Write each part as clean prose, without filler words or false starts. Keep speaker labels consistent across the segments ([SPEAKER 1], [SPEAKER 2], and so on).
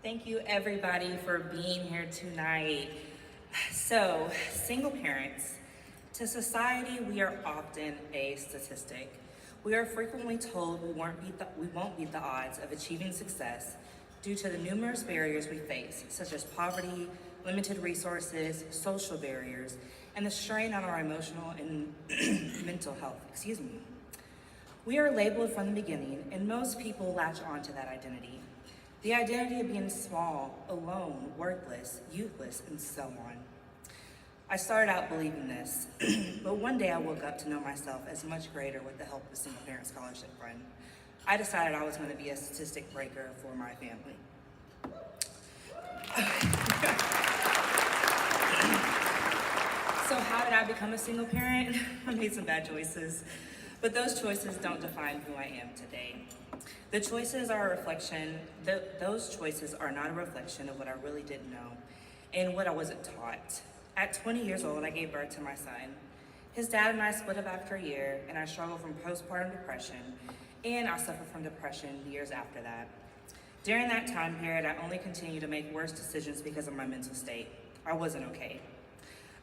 [SPEAKER 1] Thank you everybody for being here tonight. So, single parents, to society we are often a statistic. We are frequently told we won't beat the odds of achieving success due to the numerous barriers we face, such as poverty, limited resources, social barriers, and the strain on our emotional and mental health. We are labeled from the beginning, and most people latch onto that identity. The identity of being small, alone, worthless, youthless, and so on. I started out believing this, but one day I woke up to know myself as much greater with the help of a single parent scholarship fund. I decided I was going to be a statistic breaker for my family. So how did I become a single parent? I made some bad choices, but those choices don't define who I am today. Those choices are not a reflection of what I really didn't know and what I wasn't taught. At 20 years old, I gave birth to my son. His dad and I split up after a year, and I struggled from postpartum depression, and I suffered from depression years after that. During that time period, I only continued to make worse decisions because of my mental state. I wasn't okay.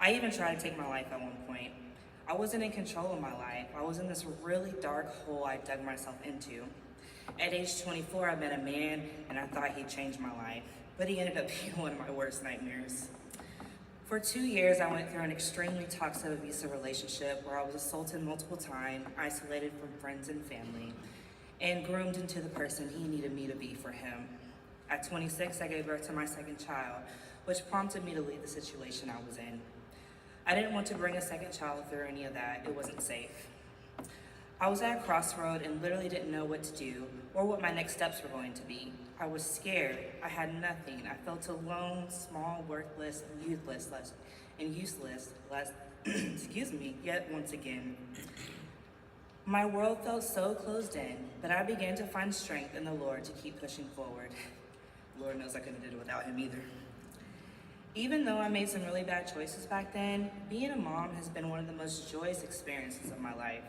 [SPEAKER 1] I even tried to take my life at one point. I wasn't in control of my life. I was in this really dark hole I dug myself into. At age 24, I met a man, and I thought he'd change my life, but he ended up being one of my worst nightmares. For 2 years, I went through an extremely toxic, abusive relationship where I was assaulted multiple times, isolated from friends and family, and groomed into the person he needed me to be for him. At 26, I gave birth to my second child, which prompted me to leave the situation I was in. I didn't want to bring a second child through any of that. It wasn't safe. I was at a crossroad and literally didn't know what to do or what my next steps were going to be. I was scared. I had nothing. I felt alone, small, worthless, useless, yet once again. My world felt so closed in, but I began to find strength in the Lord to keep pushing forward. Lord knows I couldn't have did it without him either. Even though I made some really bad choices back then, being a mom has been one of the most joyous experiences of my life.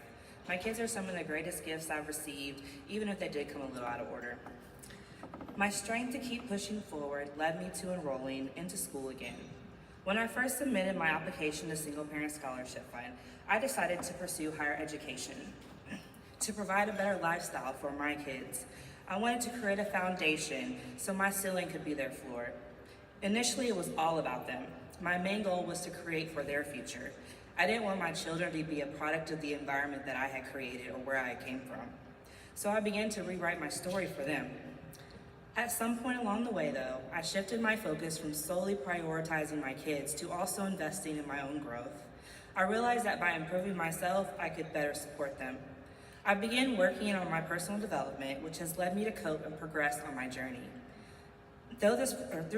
[SPEAKER 1] My kids are some of the greatest gifts I've received, even if they did come a little out of order. My strength to keep pushing forward led me to enrolling into school again. When I first submitted my application to Single Parent Scholarship Fund, I decided to pursue higher education to provide a better lifestyle for my kids. I wanted to create a foundation so my ceiling could be their floor. Initially, it was all about them. My main goal was to create for their future. I didn't want my children to be a product of the environment that I had created or where I came from. So I began to rewrite my story for them. At some point along the way though, I shifted my focus from solely prioritizing my kids to also investing in my own growth. I realized that by improving myself, I could better support them. I began working on my personal development, which has led me to cope and progress on my journey. Through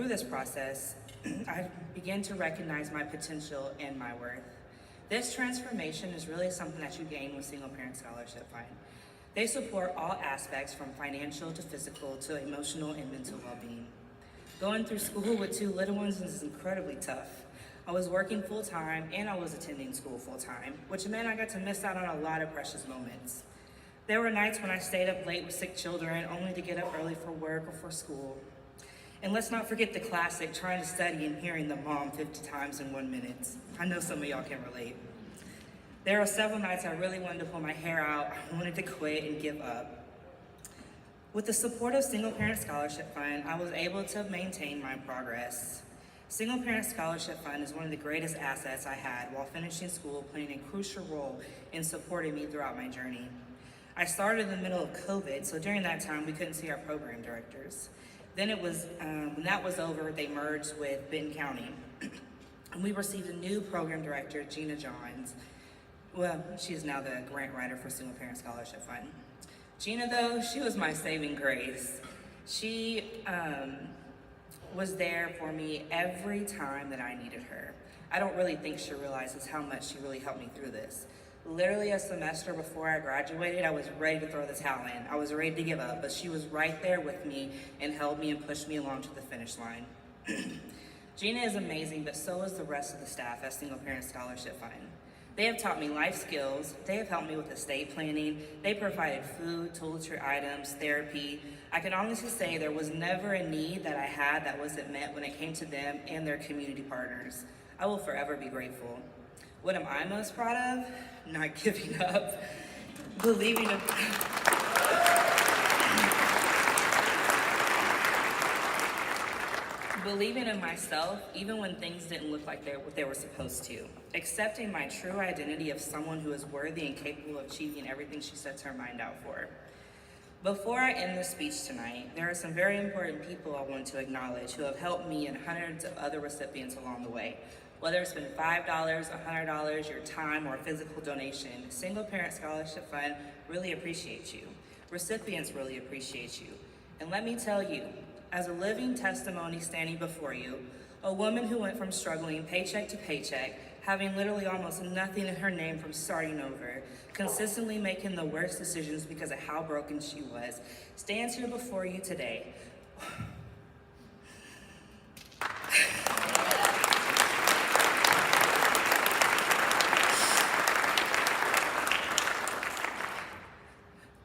[SPEAKER 1] this process, I began to recognize my potential and my worth. This transformation is really something that you gain with Single Parent Scholarship Fund. They support all aspects from financial to physical to emotional and mental well-being. Going through school with 2 little ones is incredibly tough. I was working full-time and I was attending school full-time, which meant I got to miss out on a lot of precious moments. There were nights when I stayed up late with sick children only to get up early for work or for school. And let's not forget the classic, trying to study and hearing the mom 50 times in 1 minute. I know some of y'all can relate. There are several nights I really wanted to pull my hair out, I wanted to quit and give up. With the support of Single Parent Scholarship Fund, I was able to maintain my progress. Single Parent Scholarship Fund is one of the greatest assets I had while finishing school, playing a crucial role in supporting me throughout my journey. I started in the middle of COVID, so during that time we couldn't see our program directors. Then when that was over, they merged with Benton County. And we received a new program director, Gina Johns. Well, she is now the grant writer for Single Parent Scholarship Fund. Gina, though, she was my saving grace. She was there for me every time that I needed her. I don't really think she realizes how much she really helped me through this. Literally a semester before I graduated, I was ready to throw the towel in. I was ready to give up, but she was right there with me and held me and pushed me along to the finish line. Gina is amazing, but so is the rest of the staff at Single Parent Scholarship Fund. They have taught me life skills. They have helped me with estate planning. They provided food, toiletry items, therapy. I can honestly say there was never a need that I had that wasn't met when it came to them and their community partners. I will forever be grateful. What am I most proud of? Not giving up, believing in believing in myself even when things didn't look like what they were supposed to. Accepting my true identity of someone who is worthy and capable of achieving everything she sets her mind out for. Before I end this speech tonight, there are some very important people I want to acknowledge who have helped me and hundreds of other recipients along the way. Whether it's been $5, $100, your time, or a physical donation, Single Parent Scholarship Fund really appreciates you. Recipients really appreciate you. And let me tell you, as a living testimony standing before you, a woman who went from struggling paycheck to paycheck, having literally almost nothing in her name from starting over, consistently making the worst decisions because of how broken she was, stands here before you today.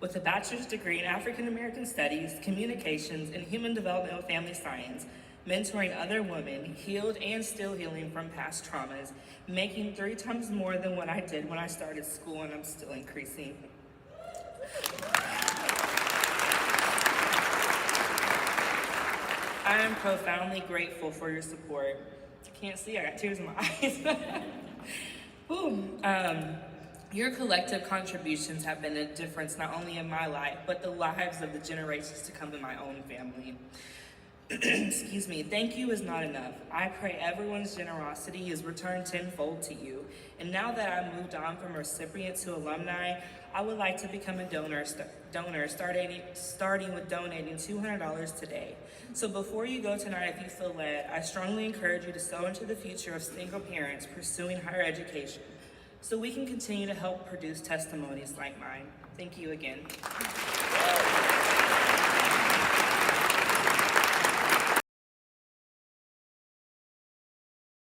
[SPEAKER 1] With a bachelor's degree in African American Studies, Communications, and Human Development with Family Science, mentoring other women, healed and still healing from past traumas, making 3 times more than what I did when I started school, and I'm still increasing. I am profoundly grateful for your support. I can't see, I got tears in my eyes. Ooh, your collective contributions have been a difference not only in my life, but the lives of the generations to come in my own family. Excuse me, thank you is not enough. I pray everyone's generosity is returned tenfold to you. And now that I've moved on from recipient to alumni, I would like to become a donor starting with donating $200 today. So before you go tonight, if you feel led, I strongly encourage you to sow into the future of single parents pursuing higher education, so we can continue to help produce testimonies like mine. Thank you again.